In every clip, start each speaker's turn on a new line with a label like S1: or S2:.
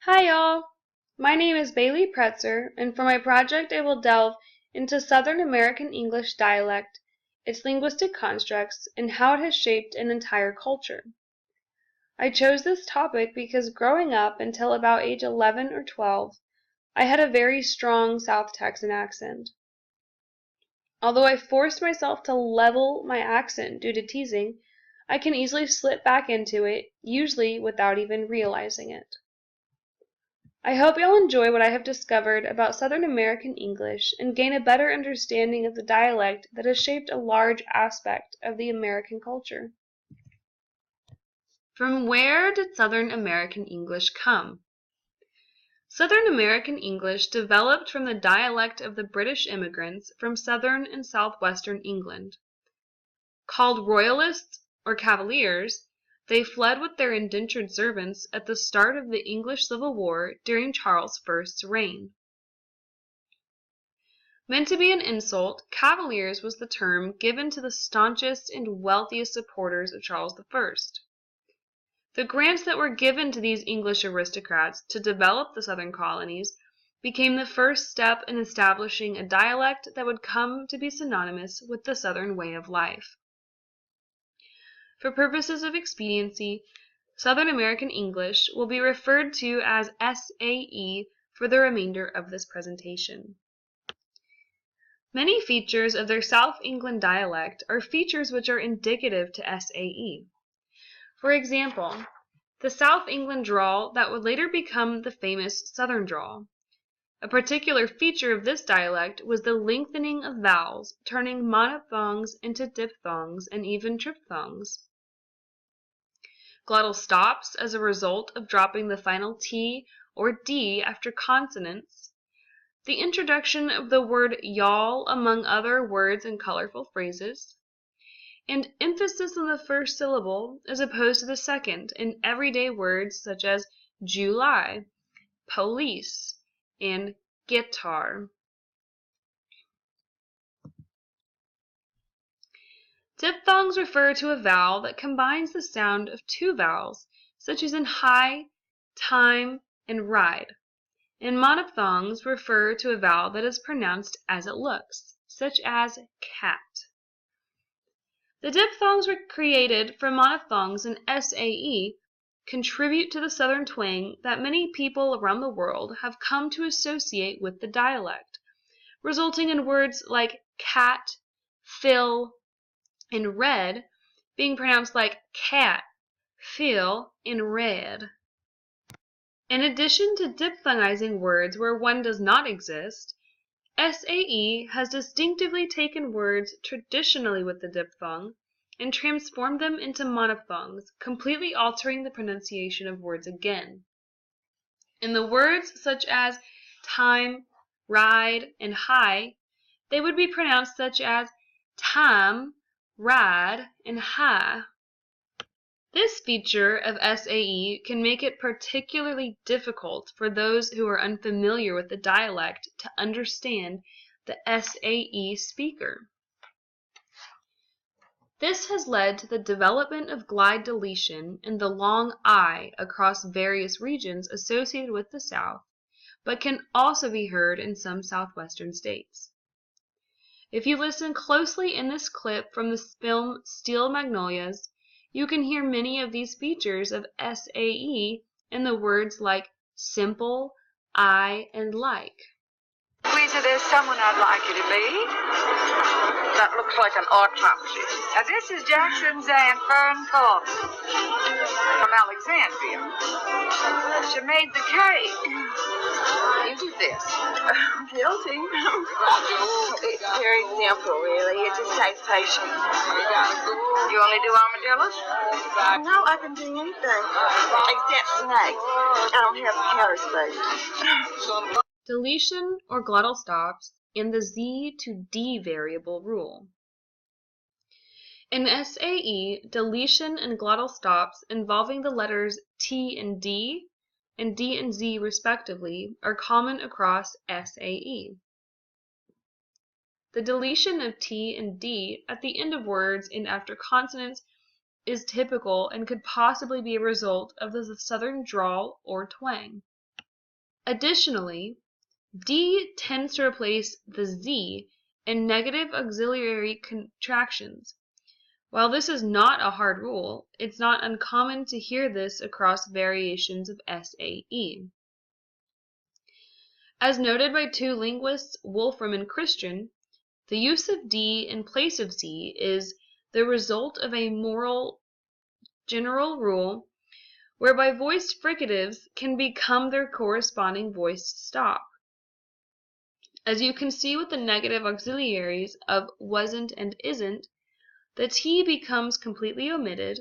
S1: Hi y'all! My name is Bailey Pretzer, and for my project I will delve into Southern American English dialect, its linguistic constructs, and how it has shaped an entire culture. I chose this topic because growing up until about age 11 or 12, I had a very strong South Texan accent. Although I forced myself to level my accent due to teasing, I can easily slip back into it, usually without even realizing it. I hope you'll enjoy what I have discovered about Southern American English and gain a better understanding of the dialect that has shaped a large aspect of the American culture. From where did Southern American English come? Southern American English developed from the dialect of the British immigrants from southern and southwestern England. Called Royalists or Cavaliers, they fled with their indentured servants at the start of the English Civil War during Charles I's reign. Meant to be an insult, Cavaliers was the term given to the staunchest and wealthiest supporters of Charles I. The grants that were given to these English aristocrats to develop the southern colonies became the first step in establishing a dialect that would come to be synonymous with the Southern way of life. For purposes of expediency, Southern American English will be referred to as SAE for the remainder of this presentation. Many features of their South England dialect are features which are indicative to SAE. For example, the South England drawl that would later become the famous Southern drawl. A particular feature of this dialect was the lengthening of vowels, turning monophthongs into diphthongs and even triphthongs. Glottal stops as a result of dropping the final T or D after consonants. The introduction of the word y'all among other words and colorful phrases, and emphasis on the first syllable as opposed to the second in everyday words such as July, police, and guitar. Diphthongs refer to a vowel that combines the sound of two vowels, such as in high, time, and ride. And monophthongs refer to a vowel that is pronounced as it looks, such as cat. The diphthongs were created from monophthongs in SAE contribute to the Southern twang that many people around the world have come to associate with the dialect, resulting in words like cat, fill, and red being pronounced like cat, fill, and red. In addition to diphthongizing words where one does not exist, SAE has distinctively taken words traditionally with the diphthong and transformed them into monophthongs, completely altering the pronunciation of words again. In the words such as time, ride, and high, they would be pronounced such as time, ride, and high. This feature of SAE can make it particularly difficult for those who are unfamiliar with the dialect to understand the SAE speaker. This has led to the development of glide deletion and the long I across various regions associated with the South, but can also be heard in some southwestern states. If you listen closely in this clip from the film Steel Magnolias, you can hear many of these features of SAE in the words like simple, I, and like.
S2: Louisa, there's someone I'd like you to meet. That looks like an autopsy. Now, this is Jackson's Aunt Fern Coffin from Alexandria. She made the cake. You did this. Guilty. It's very simple, really. It just takes patience. You only do armadillos? No, I can do anything except snakes. I don't have the counter space.
S1: Deletion or glottal stops in the Z to D variable rule. In SAE, deletion and glottal stops involving the letters T and D and Z respectively are common across SAE. The deletion of T and D at the end of words and after consonants is typical and could possibly be a result of the Southern drawl or twang. Additionally, D tends to replace the Z in negative auxiliary contractions. While this is not a hard rule, it's not uncommon to hear this across variations of SAE. As noted by two linguists, Wolfram and Christian, the use of D in place of Z is the result of a general rule whereby voiced fricatives can become their corresponding voiced stop. As you can see with the negative auxiliaries of wasn't and isn't, the T becomes completely omitted,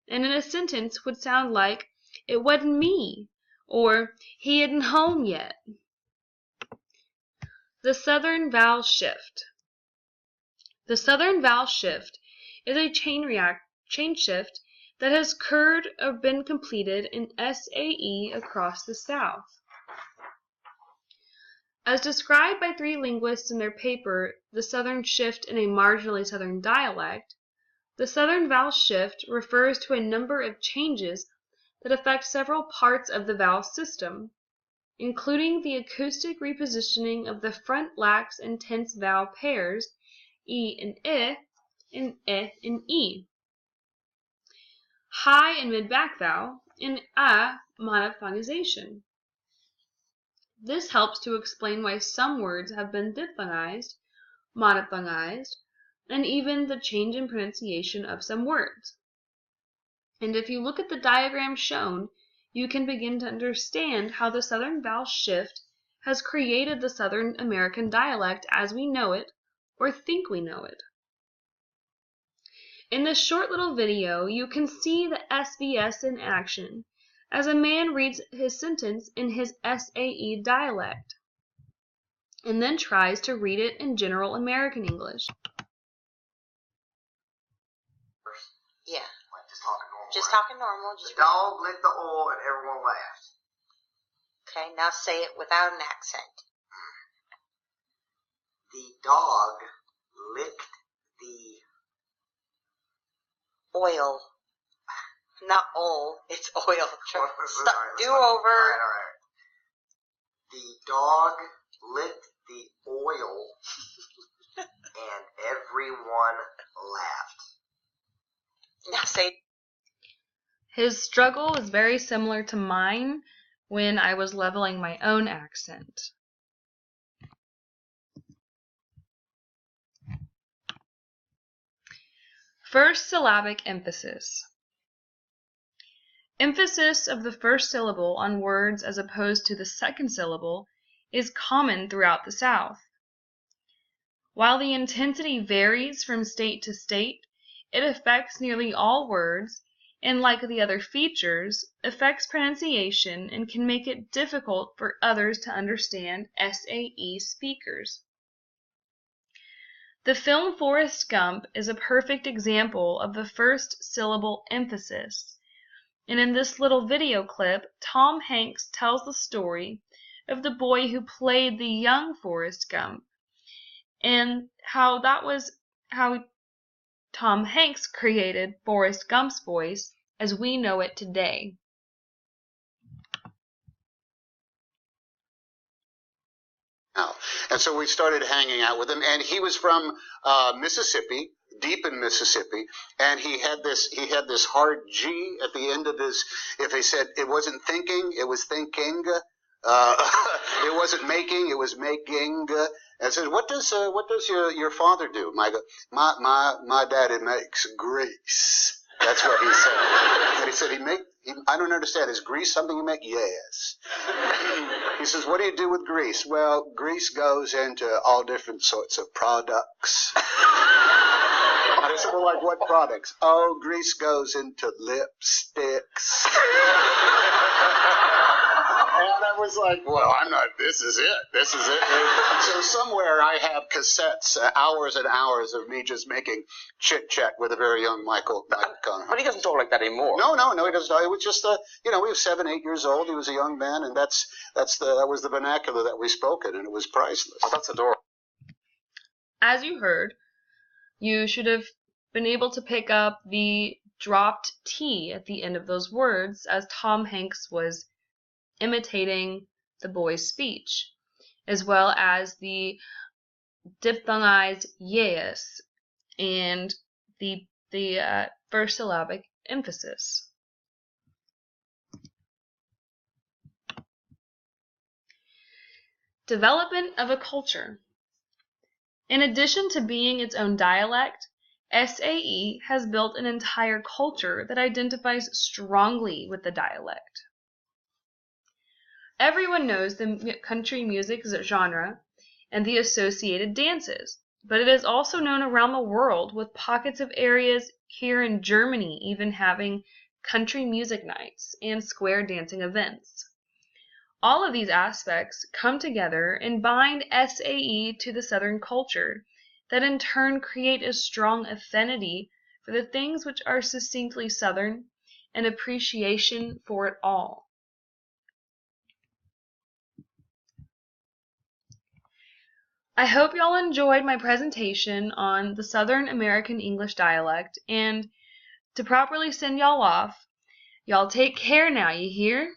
S1: and in a sentence would sound like, "It wasn't me," or "He isn't home yet." The Southern Vowel Shift. The Southern Vowel Shift is a chain shift that has occurred or been completed in SAE across the South. As described by three linguists in their paper, The Southern Shift in a Marginally Southern Dialect, the Southern Vowel Shift refers to a number of changes that affect several parts of the vowel system, including the acoustic repositioning of the front lax and tense vowel pairs, E and I and E, high and mid-back vowel, and A monophthongization. This helps to explain why some words have been diphthongized, monophthongized, and even the change in pronunciation of some words. And if you look at the diagram shown, you can begin to understand how the Southern Vowel Shift has created the Southern American dialect as we know it, or think we know it. In this short little video, you can see the SVS in action as a man reads his sentence in his SAE dialect, and then tries to read it in General American English.
S3: Yeah.
S4: Like just talking normal.
S3: Just
S4: right?
S3: talking normal.
S4: The dog licked the oil and everyone laughed.
S3: Okay, now say it without an accent.
S4: The dog licked the
S3: Oil. Not oil, it's oil.
S4: All
S3: Do over.
S4: right. The dog licked the oil and everyone laughed.
S3: Now say.
S1: His struggle was very similar to mine when I was leveling my own accent. First syllabic emphasis. Emphasis of the first syllable on words as opposed to the second syllable is common throughout the South. While the intensity varies from state to state, it affects nearly all words, and like the other features, affects pronunciation and can make it difficult for others to understand SAE speakers. The film Forrest Gump is a perfect example of the first syllable emphasis, and in this little video clip, Tom Hanks tells the story of the boy who played the young Forrest Gump, and how Tom Hanks created Forrest Gump's voice as we know it today.
S5: And so we started hanging out with him, and he was from Mississippi, deep in Mississippi, and he had this hard G at the end of his. If he said it wasn't thinking, it was thinking. It wasn't making, it was making. And said, what does your father do? My daddy makes grease. That's what he said. And he said I don't understand. Is grease something you make? Yes. He says, what do you do with grease? Well, grease goes into all different sorts of products. I said, well, like what products? Oh, grease goes into lipsticks. And I was like, well, this is it. So somewhere I have cassettes, hours and hours of me just making chit-chat with a very young Michael Conner.
S6: But he doesn't talk like that anymore.
S5: No, he doesn't. It was just, we were 7, 8 years old. He was a young man, and that was the vernacular that we spoke in, and it was priceless.
S6: Oh, that's adorable.
S1: As you heard, you should have been able to pick up the dropped T at the end of those words as Tom Hanks was imitating the boy's speech, as well as the diphthongized yes and the first syllabic emphasis. Development of a culture. In addition to being its own dialect, SAE has built an entire culture that identifies strongly with the dialect. Everyone knows the country music genre and the associated dances, but it is also known around the world, with pockets of areas here in Germany even having country music nights and square dancing events. All of these aspects come together and bind SAE to the Southern culture, that in turn create a strong affinity for the things which are succinctly Southern and appreciation for it all. I hope y'all enjoyed my presentation on the Southern American English dialect, and to properly send y'all off, y'all take care now, you hear?